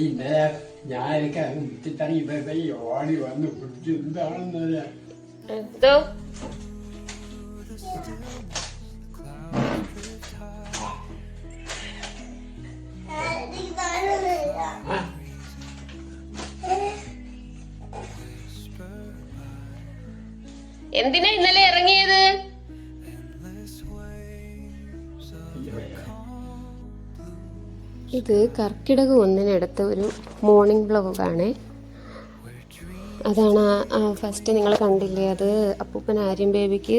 ഇന്നലെ ഞാനൊക്കെ മുറ്റിത്തിറങ്ങി ഓടി വന്ന് കുടിച്ച് എന്താണെന്നറിയാം. എന്തിനാ ഇന്നലെ ഇറങ്ങിയത്? ഇത് കർക്കിടക 1 ഒരു മോർണിംഗ് വ്ലോഗാണ്. അതാണ് ഫസ്റ്റ് നിങ്ങൾ കണ്ടില്ലേ, അത് അപ്പൂപ്പൻ ആര്യം ബേബിക്ക്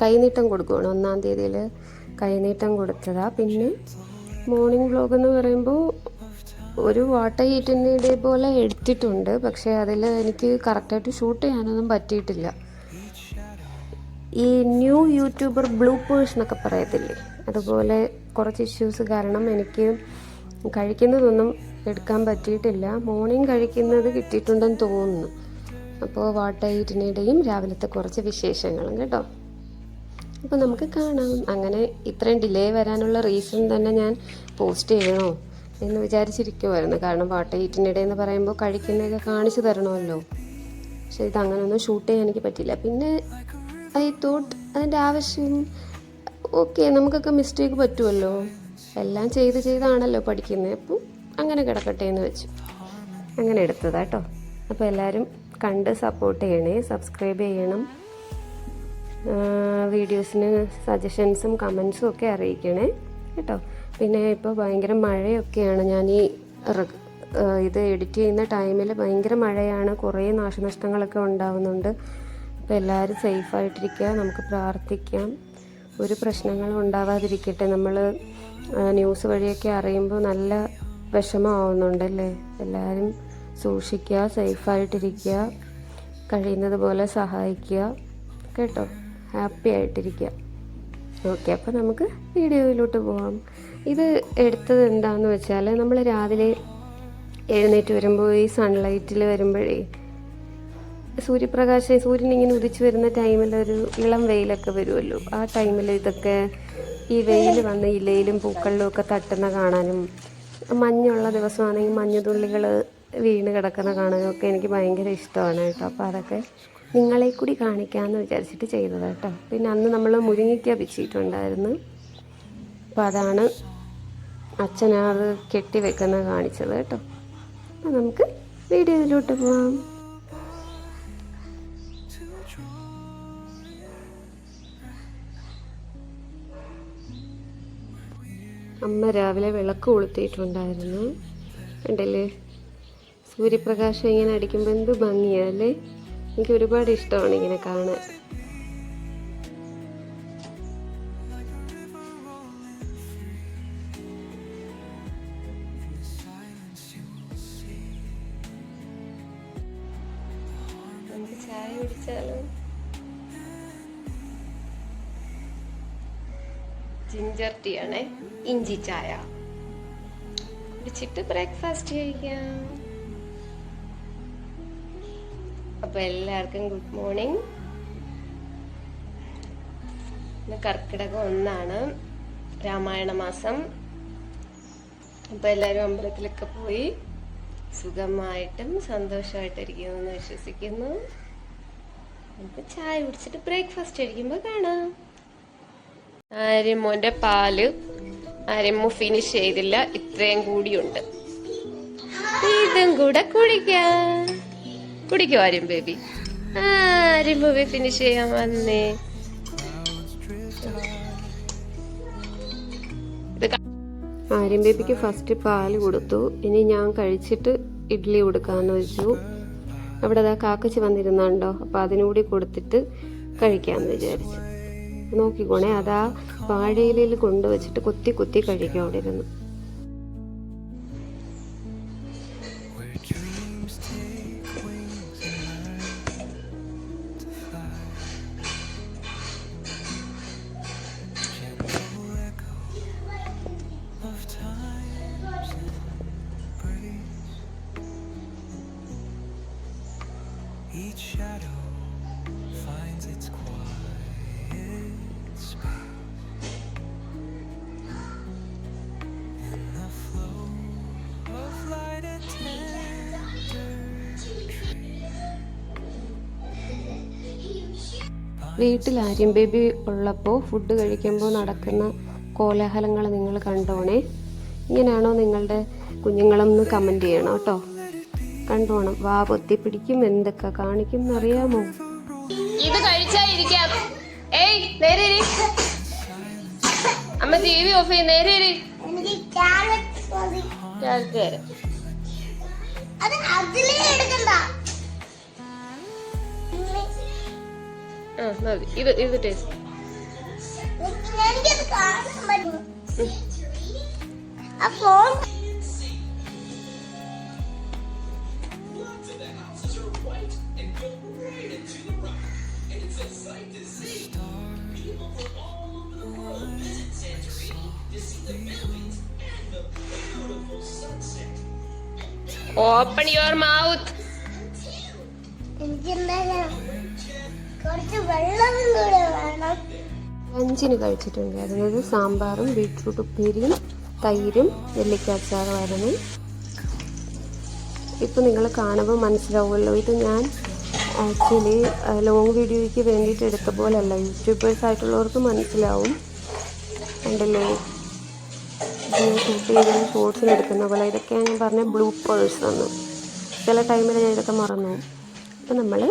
കൈനീട്ടം കൊടുക്കുകയാണ്. 1-ാം തീയതിയിൽ കൈനീട്ടം കൊടുത്തതാ. പിന്നെ മോർണിംഗ് വ്ലോഗ് എന്ന് പറയുമ്പോൾ ഒരു വാട്ടർ ഹീറ്റിൻ്റെ ഡേ പോലെ എടുത്തിട്ടുണ്ട്. പക്ഷേ അതിൽ എനിക്ക് കറക്റ്റായിട്ട് ഷൂട്ട് ചെയ്യാനൊന്നും പറ്റിയിട്ടില്ല. ഈ ന്യൂ യൂട്യൂബർ ബ്ലൂപ്പേഴ്സ് എന്നൊക്കെ പറയത്തില്ലേ, അതുപോലെ കുറച്ച് ഇഷ്യൂസ് കാരണം എനിക്ക് കഴിക്കുന്നതൊന്നും എടുക്കാൻ പറ്റിയിട്ടില്ല. മോർണിംഗ് കഴിക്കുന്നത് കിട്ടിയിട്ടുണ്ടെന്ന് തോന്നുന്നു. അപ്പോൾ വാട്ടർ ഹീറ്റിനിടെയും രാവിലത്തെ കുറച്ച് വിശേഷങ്ങളും കേട്ടോ. അപ്പോൾ നമുക്ക് കാണാം. അങ്ങനെ ഇത്രയും ഡിലേ വരാനുള്ള റീസൺ തന്നെ ഞാൻ പോസ്റ്റ് ചെയ്യണോ എന്ന് വിചാരിച്ചിരിക്കുമായിരുന്നു. കാരണം വാട്ടർ ഹീറ്റിനിടെ എന്ന് പറയുമ്പോൾ കഴിക്കുന്നതൊക്കെ കാണിച്ചു തരണമല്ലോ. പക്ഷേ ഇതങ്ങനൊന്നും ഷൂട്ട് ചെയ്യാൻ എനിക്ക് പറ്റില്ല. പിന്നെ ഐ തോട്ട് അതിൻ്റെ ആവശ്യം ഓക്കെ, നമുക്കൊക്കെ മിസ്റ്റേക്ക് പറ്റുമല്ലോ, എല്ലാം ചെയ്താണല്ലോ പഠിക്കുന്നത്. അപ്പോൾ അങ്ങനെ കിടക്കട്ടെ എന്ന് വെച്ചു, അങ്ങനെ എടുത്തതാ കേട്ടോ. അപ്പോൾ എല്ലാവരും കണ്ട് സപ്പോർട്ട് ചെയ്യണേ, സബ്സ്ക്രൈബ് ചെയ്യണം, വീഡിയോസിന് സജഷൻസും കമൻസും ഒക്കെ അറിയിക്കണേ കേട്ടോ. പിന്നെ ഇപ്പോൾ ഭയങ്കര മഴയൊക്കെയാണ്. ഞാൻ ഇത് എഡിറ്റ് ചെയ്യുന്ന ടൈമിൽ ഭയങ്കര മഴയാണ്, കുറേ നാശനഷ്ടങ്ങളൊക്കെ ഉണ്ടാകുന്നുണ്ട്. അപ്പോൾ എല്ലാവരും സേഫായിട്ടിരിക്കുക, നമുക്ക് പ്രാർത്ഥിക്കാം, ഒരു പ്രശ്നങ്ങളും ഉണ്ടാവാതിരിക്കട്ടെ. നമ്മൾ ന്യൂസ് വഴിയൊക്കെ അറിയുമ്പോൾ നല്ല വിഷമമാവുന്നുണ്ടല്ലേ. എല്ലാവരും സൂക്ഷിക്കുക, സേഫായിട്ടിരിക്കുക, കഴിയുന്നത് പോലെ സഹായിക്കുക കേട്ടോ, ഹാപ്പി ആയിട്ടിരിക്കുക. ഓക്കെ, അപ്പോൾ നമുക്ക് വീഡിയോയിലോട്ട് പോകാം. ഇത് എടുത്തത് എന്താണെന്ന് വെച്ചാൽ, നമ്മൾ രാവിലെ എഴുന്നേറ്റ് വരുമ്പോൾ ഈ സൺലൈറ്റിൽ വരുമ്പോഴേ സൂര്യൻ ഇങ്ങനെ ഉദിച്ചു വരുന്ന ടൈമിൽ ഒരു ഇളം വെയിലൊക്കെ വരുമല്ലോ. ആ ടൈമിൽ ഇതൊക്കെ ഈ വെയിൽ വന്ന് ഇലയിലും പൂക്കളിലും ഒക്കെ തട്ടുന്ന കാണാനും, മഞ്ഞുള്ള ദിവസമാണെങ്കിൽ മഞ്ഞുതുള്ളികൾ വീണ് കിടക്കുന്ന കാണാനും ഒക്കെ എനിക്ക് ഭയങ്കര ഇഷ്ടമാണ് കേട്ടോ. അപ്പോൾ അതൊക്കെ നിങ്ങളെ കൂടി കാണിക്കാമെന്ന് വിചാരിച്ചിട്ട് ചെയ്തത് കേട്ടോ. പിന്നെ അന്ന് നമ്മൾ മുരിങ്ങയ്ക്ക പിച്ചിട്ടുണ്ടായിരുന്നു. അപ്പോൾ അതാണ് അച്ഛനത് കെട്ടി വെക്കുന്നത് കാണിച്ചത് കേട്ടോ. അപ്പോൾ നമുക്ക് വീഡിയോയിലോട്ട് പോവാം. അമ്മ രാവിലെ വിളക്ക് കൊളുത്തിയിട്ടുണ്ടായിരുന്നു. ഉണ്ടല്ലേ, സൂര്യപ്രകാശം ഇങ്ങനെ അടിക്കുമ്പോൾ എന്ത് ഭംഗിയല്ലേ. എനിക്ക് ഒരുപാട് ഇഷ്ടമാണ് ഇങ്ങനെ കാണാൻ. നമുക്ക് ചായ കുടിച്ചാലോ? ജിഞ്ചർ ടീ ആണേ, ഇഞ്ചി ചായ കുടിച്ചിട്ട് ബ്രേക്ക്ഫാസ്റ്റ് കഴിക്കാം. അപ്പോൾ എല്ലാവർക്കും ഗുഡ് മോർണിംഗ്. ഇന്ന് കർക്കിടകം 1, രാമായണ മാസം. അപ്പോൾ എല്ലാവരും അമ്പലത്തിലൊക്കെ പോയി സുഖമായിട്ടും സന്തോഷമായിട്ടിരിക്കുമെന്ന് വിശ്വസിക്കുന്നു. നമുക്ക് ചായ കുടിച്ചിട്ട് ബ്രേക്ക്ഫാസ്റ്റ് കഴിക്കുമ്പോൾ കാണാം. ആര്യമ്മോൻ്റെ പാല് ആര്യമ്മ ഫിനിഷ് ചെയ്തില്ല, ഇത്രയും കൂടിയുണ്ട്. ഇതും കൂടെ കുടിക്കോ ആര്യം ബേബി? ആര്യം ബേബി ഫിനിഷ് ചെയ്യാൻ വന്നേ. ആര്യം ബേബിക്ക് ഫസ്റ്റ് പാല് കൊടുത്തു. ഇനി ഞാൻ കഴിച്ചിട്ട് ഇഡ്ഡലി കൊടുക്കാമെന്ന് വെച്ചു. അവിടെ അതാ കാക്കച്ച് വന്നിരുന്നുണ്ടോ, അപ്പോൾ അതിനുകൂടി കൊടുത്തിട്ട് കഴിക്കാമെന്ന് വിചാരിച്ചു. നോക്കിക്കോണേ, അതാ വാഴയിലയിൽ കൊണ്ടുവച്ചിട്ട് കുത്തി കുത്തി കഴിക്കും അവിടെ ഇരുന്ന്. Each shadow finds its quiet space in the flow of light and വീട്ടിൽ ആര്യം ബേബി ഉള്ളപ്പോൾ ഫുഡ് കഴിക്കുമ്പോൾ നടക്കുന്ന കോലാഹലങ്ങൾ നിങ്ങൾ കണ്ടോണേ. ഇങ്ങനെയാണോ നിങ്ങളുടെ കുഞ്ഞുങ്ങളൊന്ന് കമൻറ്റ് ചെയ്യണം കേട്ടോ. കണ്ടോണം, വാ പൊത്തിപ്പിടിക്കും, എന്തൊക്കെ കാണിക്കും എന്നറിയാമോ. ഇത് കഴിച്ചായിരിക്കാം. ഏയ് നേരെ അമ്മ TV ഓഫ് ചെയ്ത് നേരെ ഇത് ടേസ്റ്റ്. Open your mouth. ലഞ്ചിന് കഴിച്ചിട്ടുണ്ടായിരുന്നത് സാമ്പാറും ബീട്രൂട്ട് ഉപ്പേരിയും തൈരും നെല്ലിക്കാച്ചാറുമായിരുന്നു. ഇപ്പം നിങ്ങൾ കാണുമ്പോൾ മനസ്സിലാവുമല്ലോ, ഇത് ഞാൻ ആക്ച്വലി ലോങ് വീഡിയോയ്ക്ക് വേണ്ടിയിട്ട് എടുത്ത പോലെയല്ല. യൂട്യൂബേഴ്സ് ആയിട്ടുള്ളവർക്ക് മനസ്സിലാവും. കണ്ടല്ലേ, ഞാൻ ഷൂട്ട് ചെയ്തതിന് ഷോർട്സിന് എടുക്കുന്ന പോലെ. ഇതൊക്കെയാണ് ഞാൻ പറഞ്ഞ ബ്ലൂപ്പേഴ്സ് എന്ന്. ചില ടൈമിൽ ഞാൻ ഇതൊക്കെ മറന്നു. അപ്പം നമ്മൾ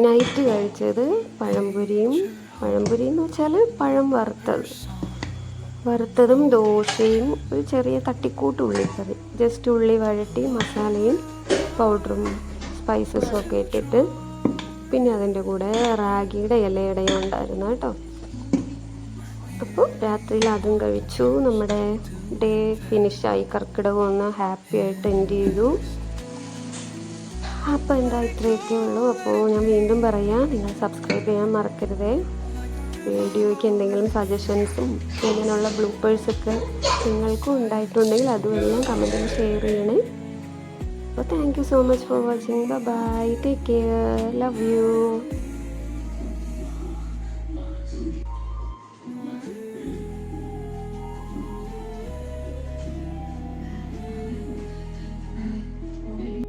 നൈറ്റ് കഴിച്ചത് പഴംപൊരി എന്ന് വെച്ചാൽ പഴം വറുത്തതും ദോശയും ഒരു ചെറിയ തട്ടിക്കൂട്ട് ഉള്ളിക്കറി. ജസ്റ്റ് ഉള്ളി വഴട്ടി മസാലയും പൗഡറും സ്പൈസസും ഒക്കെ ഇട്ടിട്ട്, പിന്നെ അതിൻ്റെ കൂടെ റാഗിയുടെ ഇലയുടെയും ഉണ്ടായിരുന്നു കേട്ടോ. അപ്പോൾ രാത്രിയിൽ അതും കഴിച്ചു. നമ്മുടെ ഡേ ഫിനിഷായി. കർക്കിടകം ഒന്ന് ഹാപ്പി ആയിട്ട് എൻഡ് ചെയ്തു. അപ്പോൾ എന്താ, ഇത്രയൊക്കെ ഉള്ളൂ. അപ്പോൾ ഞാൻ വീണ്ടും പറയാം, നിങ്ങൾ സബ്സ്ക്രൈബ് ചെയ്യാൻ മറക്കരുതേ. വീഡിയോയ്ക്ക് എന്തെങ്കിലും സജഷൻസും ഇങ്ങനെയുള്ള ബ്ലൂപ്പേഴ്സൊക്കെ നിങ്ങൾക്കും ഉണ്ടായിട്ടുണ്ടെങ്കിൽ അതുമെല്ലാം കമൻറ്റിൽ ഷെയർ ചെയ്യണേ. അപ്പോൾ thank you so much for watching. Bye, take care, love U.